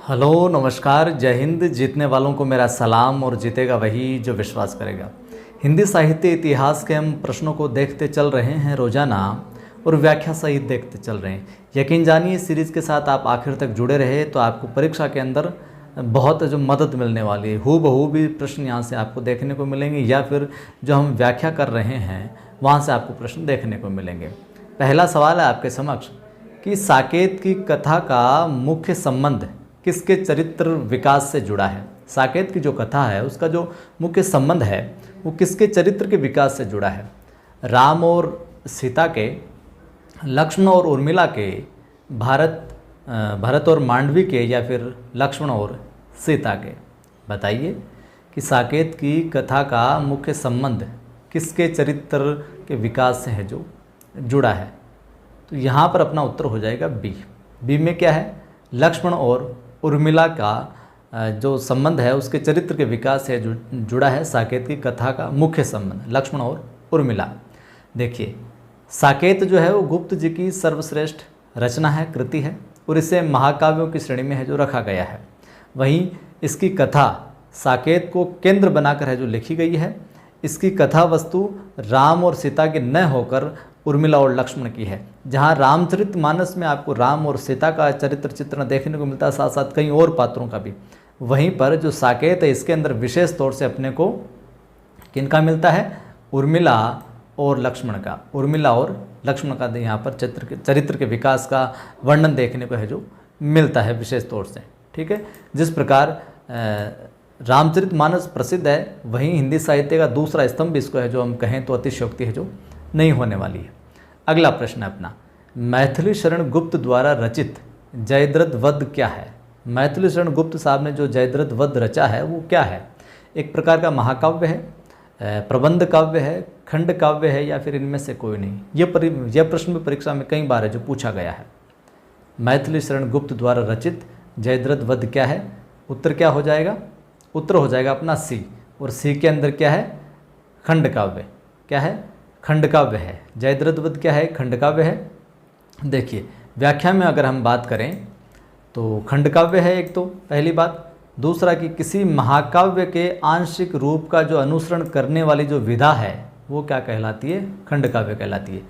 Hello नमस्कार, जय हिंद। जीतने वालों को मेरा सलाम और जीतेगा वही जो विश्वास करेगा। हिंदी साहित्य इतिहास के हम प्रश्नों को देखते चल रहे हैं रोजाना और व्याख्या सहित देखते चल रहे हैं। यकीन जानिए सीरीज़ के साथ आप आखिर तक जुड़े रहे तो आपको परीक्षा के अंदर बहुत जो मदद मिलने वाली है। हूबहू भी प्रश्न यहाँ से आपको देखने को मिलेंगे या फिर जो हम व्याख्या कर रहे हैं वहाँ से आपको प्रश्न देखने को मिलेंगे। पहला सवाल है आपके समक्ष कि साकेत की कथा का मुख्य संबंध किसके चरित्र विकास से जुड़ा है। साकेत की जो कथा है उसका जो मुख्य संबंध है वो किसके चरित्र के विकास से जुड़ा है। राम और सीता के, लक्ष्मण और उर्मिला के, भरत और मांडवी के, या फिर लक्ष्मण और सीता के। बताइए कि साकेत की कथा का मुख्य संबंध किसके चरित्र के विकास से है जो जुड़ा है। तो यहाँ पर अपना उत्तर हो जाएगा बी में क्या है, लक्ष्मण और उर्मिला का जो संबंध है उसके चरित्र के विकास से जुड़ा है साकेत की कथा का मुख्य संबंध, लक्ष्मण और उर्मिला। देखिए साकेत जो है वो गुप्त जी की सर्वश्रेष्ठ रचना है, कृति है, और इसे महाकाव्यों की श्रेणी में है जो रखा गया है। वहीं इसकी कथा साकेत को केंद्र बनाकर है जो लिखी गई है। इसकी कथा वस्तु राम और सीता की न होकर उर्मिला और लक्ष्मण की है। जहाँ रामचरितमानस में आपको राम और सीता का चरित्र चित्रण देखने को मिलता है, साथ साथ कई और पात्रों का भी, वहीं पर जो साकेत है इसके अंदर विशेष तौर से अपने को किनका मिलता है, उर्मिला और लक्ष्मण का। उर्मिला और लक्ष्मण का यहाँ पर चरित्र के विकास का वर्णन देखने को है जो मिलता है विशेष तौर से। ठीक है, जिस प्रकार रामचरितमानस प्रसिद्ध है, वहीं हिंदी साहित्य का दूसरा स्तंभ इसको है जो हम कहें तो अतिशयोक्ति है जो नहीं होने वाली है। अगला प्रश्न है अपना, मैथिली शरण गुप्त द्वारा रचित जयद्रथ वध क्या है। मैथिली शरण गुप्त साहब ने जो जयद्रथ वध रचा है वो क्या है। एक प्रकार का महाकाव्य है, प्रबंध काव्य है, खंड काव्य है, या फिर इनमें से कोई नहीं। यह प्रश्न भी परीक्षा में कई बार है जो पूछा गया है। मैथिली शरण गुप्त द्वारा रचित जयद्रथ वध क्या है। उत्तर क्या हो जाएगा, उत्तर हो जाएगा अपना सी, और सी के अंदर क्या है, खंड काव्य। क्या है, खंड काव्य है। जयद्रथ वध क्या है, खंड काव्य है। देखिए व्याख्या में अगर हम बात करें तो खंड काव्य है एक तो पहली बात। दूसरा कि किसी महाकाव्य के आंशिक रूप का जो अनुसरण करने वाली जो विधा है वो क्या कहलाती है, खंड काव्य कहलाती है।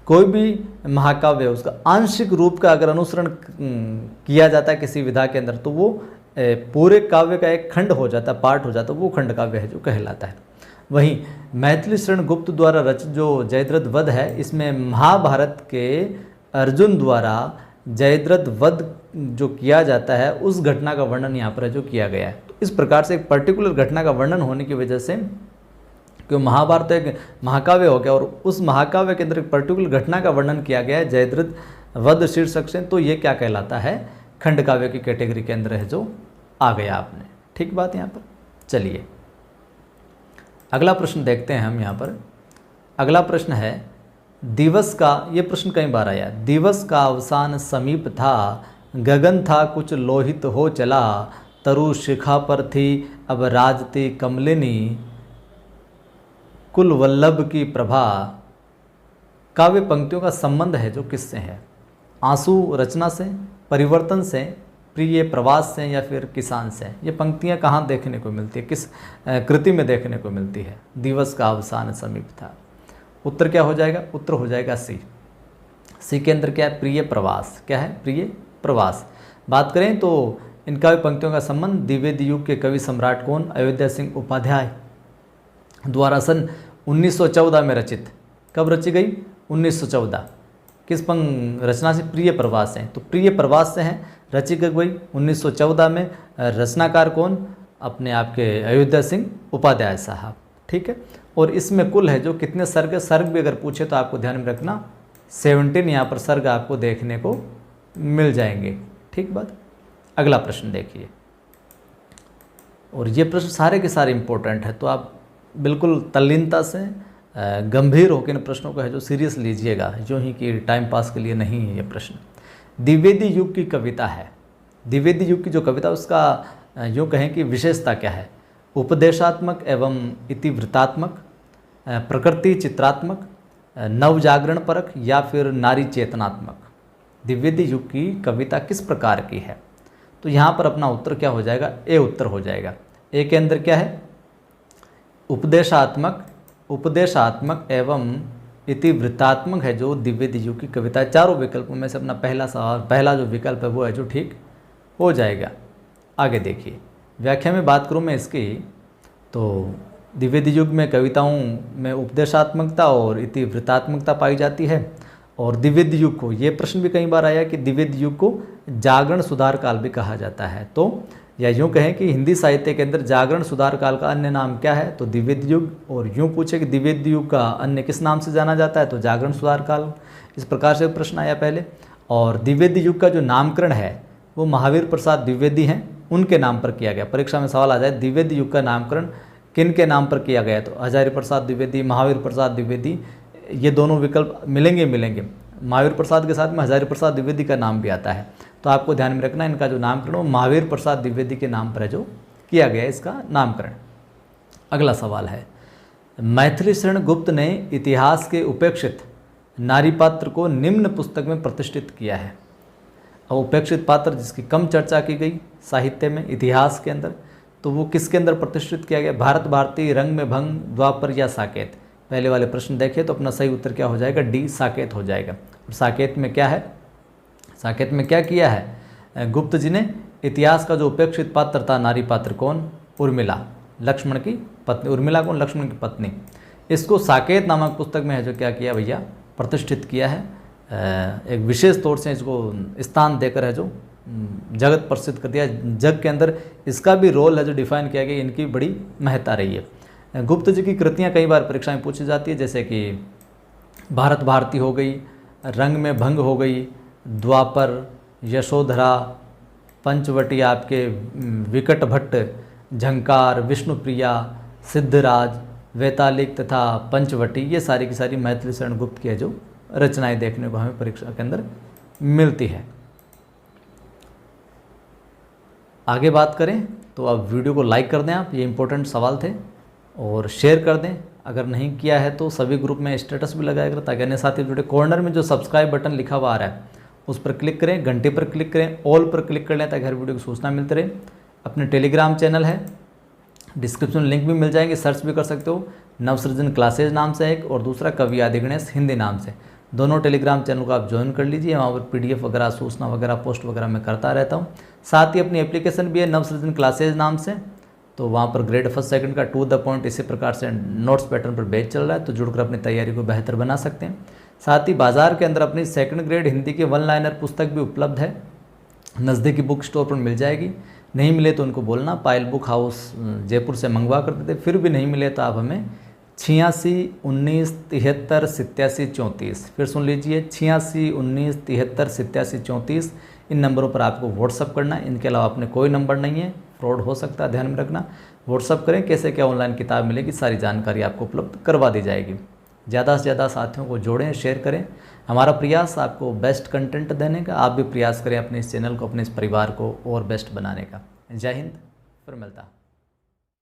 कोई भी महाकाव्य उसका आंशिक रूप का अगर अनुसरण किया जाता है किसी विधा के अंदर तो वो पूरे काव्य का एक खंड हो जाता है, पार्ट हो जाता है, वो खंड काव्य है जो कहलाता है। वहीं मैथिली शरण गुप्त द्वारा रचित जो जयद्रथ वध है इसमें महाभारत के अर्जुन द्वारा जयद्रथ वध जो किया जाता है उस घटना का वर्णन यहाँ पर जो किया गया है। तो इस प्रकार से एक पर्टिकुलर घटना का वर्णन होने की वजह से, क्योंकि महाभारत एक महाकाव्य हो गया और उस महाकाव्य के अंदर एक पर्टिकुलर घटना का वर्णन किया गया है जयद्रथ वध शीर्षक से, तो ये क्या कहलाता है, खंड काव्य की कैटेगरी के अंदर है जो आ गया आपने। ठीक बात यहाँ पर। चलिए अगला प्रश्न देखते हैं हम यहाँ पर। अगला प्रश्न है, दिवस का, ये प्रश्न कई बार आया, दिवस का अवसान समीप था, गगन था कुछ लोहित हो चला, तरु शिखा पर थी अब राजती कमलिनी, कुल वल्लभ की प्रभा। काव्य पंक्तियों का संबंध है जो किससे है। आंसू रचना से, परिवर्तन से, प्रिय प्रवास से, या फिर किसान से। ये पंक्तियाँ कहाँ देखने को मिलती है, किस कृति में देखने को मिलती है। दिवस का अवसान समीप था। उत्तर क्या हो जाएगा, उत्तर हो जाएगा सी। सी के अंदर क्या है, प्रिय प्रवास। क्या है, प्रिय प्रवास। बात करें तो इनका पंक्तियों का संबंध द्विवेदी युग के कवि सम्राट कौन, अयोध्या सिंह उपाध्याय द्वारा सन 1914 में रचित। कब रची गई, 1914। किस रचना से, प्रिय प्रवास है। तो प्रिय प्रवास से हैं, रची गई 1914 में। रचनाकार कौन, अपने आपके अयोध्या सिंह उपाध्याय साहब। ठीक है, और इसमें कुल है जो कितने सर्ग, सर्ग भी अगर पूछे तो आपको ध्यान में रखना 17 यहाँ पर सर्ग आपको देखने को मिल जाएंगे। ठीक बात। अगला प्रश्न देखिए, और ये प्रश्न सारे के सारे इंपॉर्टेंट है तो आप बिल्कुल तल्लीनता से गंभीर होकर इन प्रश्नों को है जो सीरियस लीजिएगा, जो ही कि टाइम पास के लिए नहीं है ये प्रश्न। द्विवेदी युग की कविता है। द्विवेदी युग की जो कविता उसका यूँ कहें कि विशेषता क्या है, उपदेशात्मक एवं इतिवृत्तात्मक, प्रकृति चित्रात्मक, नवजागरण परक, या फिर नारी चेतनात्मक। द्विवेदी युग की कविता किस प्रकार की है। तो यहाँ पर अपना उत्तर क्या हो जाएगा, ए उत्तर हो जाएगा। ए के अंदर क्या है, उपदेशात्मक एवं इतिवृत्तात्मक है जो द्विवेदी युग की कविता है। चारों विकल्पों में से अपना पहला सवाल, पहला जो विकल्प है वो है जो ठीक हो जाएगा। आगे देखिए, व्याख्या में बात करूँ मैं इसकी, तो द्विवेदी युग में कविताओं में उपदेशात्मकता और इतिवृत्तात्मकता पाई जाती है। और द्विवेदी युग को, ये प्रश्न भी कई बार आया कि द्विवेदी युग को जागरण सुधार काल भी कहा जाता है। तो या यूँ कहें कि हिंदी साहित्य के अंदर जागरण सुधार काल का अन्य नाम क्या है, तो द्विवेदी युग। और यूँ पूछे कि द्विवेदी युग का अन्य किस नाम से जाना जाता है, तो जागरण सुधार काल। इस प्रकार से प्रश्न आया पहले। और द्विवेदी युग का जो नामकरण है वो महावीर प्रसाद द्विवेदी हैं, उनके नाम पर किया गया। परीक्षा में सवाल आ जाए द्विवेदी युग का नामकरण किन के नाम पर किया गया, तो हजारी प्रसाद द्विवेदी, महावीर प्रसाद द्विवेदी, ये दोनों विकल्प मिलेंगे। महावीर प्रसाद के साथ में हजारी प्रसाद द्विवेदी का नाम भी आता है। तो आपको ध्यान में रखना, इनका जो नामकरण वो महावीर प्रसाद द्विवेदी के नाम पर है जो किया गया है इसका नामकरण। अगला सवाल है, मैथिली शरण गुप्त ने इतिहास के उपेक्षित नारी पात्र को निम्न पुस्तक में प्रतिष्ठित किया है। अब उपेक्षित पात्र जिसकी कम चर्चा की गई साहित्य में, इतिहास के अंदर, तो वो किसके अंदर प्रतिष्ठित किया गया, भारत भारती, रंग में भंग, द्वापर या साकेत। पहले वाले प्रश्न देखें तो अपना सही उत्तर क्या हो जाएगा, डी साकेत हो जाएगा। और साकेत में क्या है, साकेत में क्या किया है गुप्त जी ने, इतिहास का जो उपेक्षित पात्र था नारी पात्र कौन, उर्मिला, लक्ष्मण की पत्नी। उर्मिला कौन, लक्ष्मण की पत्नी। इसको साकेत नामक पुस्तक में है जो क्या किया भैया, प्रतिष्ठित किया है। एक विशेष तौर से इसको स्थान देकर है जो जगत प्रसिद्ध कर दिया। जग के अंदर इसका भी रोल है जो डिफाइन किया गया, इनकी बड़ी महत्ता रही है। गुप्त जी की कृतियाँ कई बार परीक्षा में पूछी जाती है, जैसे कि भारत भारती हो गई, रंग में भंग हो गई, द्वापर, यशोधरा, पंचवटी आपके विकट भट्ट, झंकार, विष्णुप्रिया, सिद्धराज, वैतालिक तथा पंचवटी, ये सारी की सारी मैथिली शरण गुप्त की जो रचनाएं देखने को हमें परीक्षा के अंदर मिलती है। आगे बात करें तो अब वीडियो को लाइक कर दें आप, ये इंपॉर्टेंट सवाल थे, और शेयर कर दें। अगर नहीं किया है तो सभी ग्रुप में स्टेटस भी लगाया करें ताकि अन्य साथी जुड़े। कॉर्नर में जो सब्सक्राइब बटन लिखा हुआ आ रहा है उस पर क्लिक करें, घंटे पर क्लिक करें, ऑल पर क्लिक कर लें ताकि हर वीडियो की सूचना मिलती रहे। अपने टेलीग्राम चैनल है, डिस्क्रिप्शन लिंक भी मिल जाएंगे, सर्च भी कर सकते हो, नवसृजन क्लासेज नाम से एक, और दूसरा कवि आदि गणेश हिंदी नाम से। दोनों टेलीग्राम चैनल को आप ज्वाइन कर लीजिए, वहाँ पर PDF वगैरह, सूचना वगैरह, पोस्ट वगैरह मैं करता रहता हूँ। साथ ही अपनी एप्लीकेशन भी है नवसृजन क्लासेज नाम से, तो वहाँ पर ग्रेड फर्स्ट सेकंड का टू द पॉइंट इसी प्रकार से नोट्स पैटर्न पर बैच चल रहा है, तो जुड़कर अपनी तैयारी को बेहतर बना सकते हैं। साथ ही बाजार के अंदर अपनी सेकंड ग्रेड हिंदी के 1 लाइनर पुस्तक भी उपलब्ध है, नज़दीकी बुक स्टोर पर मिल जाएगी। नहीं मिले तो उनको बोलना, पायल बुक हाउस जयपुर से मंगवा करते थे। फिर भी नहीं मिले तो आप हमें 86 19 73 87 34, फिर सुन लीजिए 86 19 73 87 34, इन नंबरों पर आपको व्हाट्सअप करना है। इनके अलावा अपने कोई नंबर नहीं है, फ्रॉड हो सकता है, ध्यान में रखना। व्हाट्सअप करें, कैसे क्या ऑनलाइन किताब मिलेगी, सारी जानकारी आपको उपलब्ध करवा दी जाएगी। ज़्यादा से ज़्यादा साथियों को जोड़ें, शेयर करें। हमारा प्रयास आपको बेस्ट कंटेंट देने का, आप भी प्रयास करें अपने इस चैनल को, अपने इस परिवार को और बेस्ट बनाने का। जय हिंद, फिर मिलता।